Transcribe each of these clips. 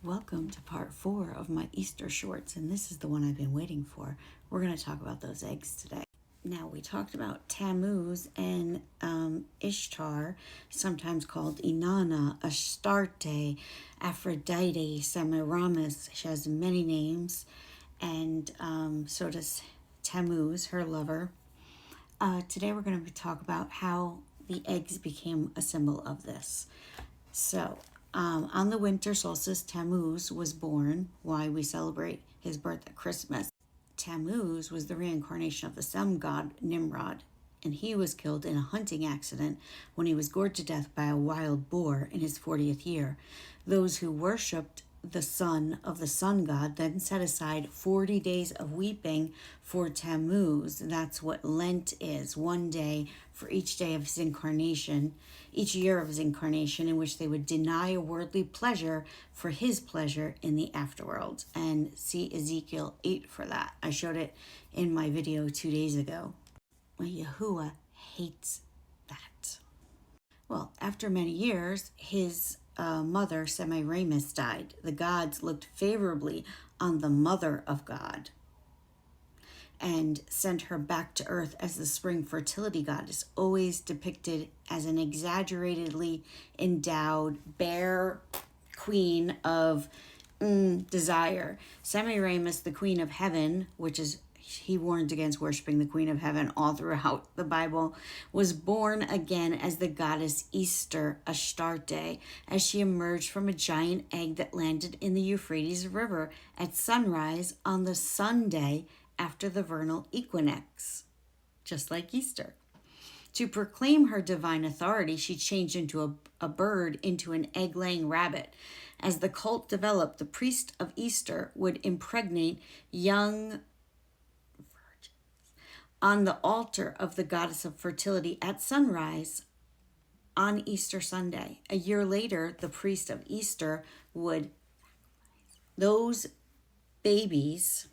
Welcome to part 4 of my Easter shorts, and this is the one I've been waiting for. We're going to talk about those eggs today. Now, we talked about Tammuz and Ishtar, sometimes called Inanna, Astarte, Aphrodite, Semiramis. She has many names, and so does Tammuz, her lover. Today we're going to talk about how the eggs became a symbol of this. So, on the winter solstice, Tammuz was born, why we celebrate his birth at Christmas. Tammuz was the reincarnation of the sun god Nimrod, and he was killed in a hunting accident when he was gored to death by a wild boar in his 40th year. Those who worshipped the son of the sun god then set aside 40 days of weeping for Tammuz. That's what Lent is, one day for each day of his incarnation, each year of his incarnation, in which they would deny a worldly pleasure for his pleasure in the afterworld. And see Ezekiel 8 for that. I showed it in my video 2 days ago. Well, Yahuwah hates that. Well, after many years, his mother, Semiramis, died. The gods looked favorably on the mother of God and sent her back to earth as the spring fertility goddess, always depicted as an exaggeratedly endowed, bare queen of desire. Semiramis, the queen of heaven, which is he warned against worshiping the queen of heaven all throughout the Bible, was born again as the goddess Easter, Astarte, as she emerged from a giant egg that landed in the Euphrates River at sunrise on the Sunday after the vernal equinox, just like Easter. To proclaim her divine authority, she changed into a bird, into an egg-laying rabbit. As the cult developed, the priest of Easter would impregnate young on the altar of the goddess of fertility at sunrise on Easter Sunday. A year later, the priest of Easter would, those babies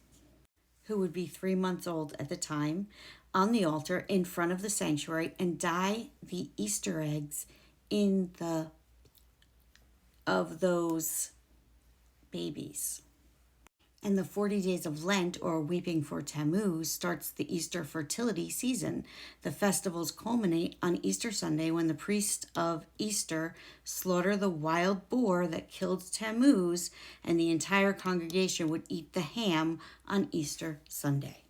who would be 3 months old at the time, on the altar in front of the sanctuary, and dye the Easter eggs in the of those babies. And the 40 days of Lent, or weeping for Tammuz, starts the Easter fertility season. The festivals culminate on Easter Sunday when the priest of Easter slaughter the wild boar that killed Tammuz, and the entire congregation would eat the ham on Easter Sunday.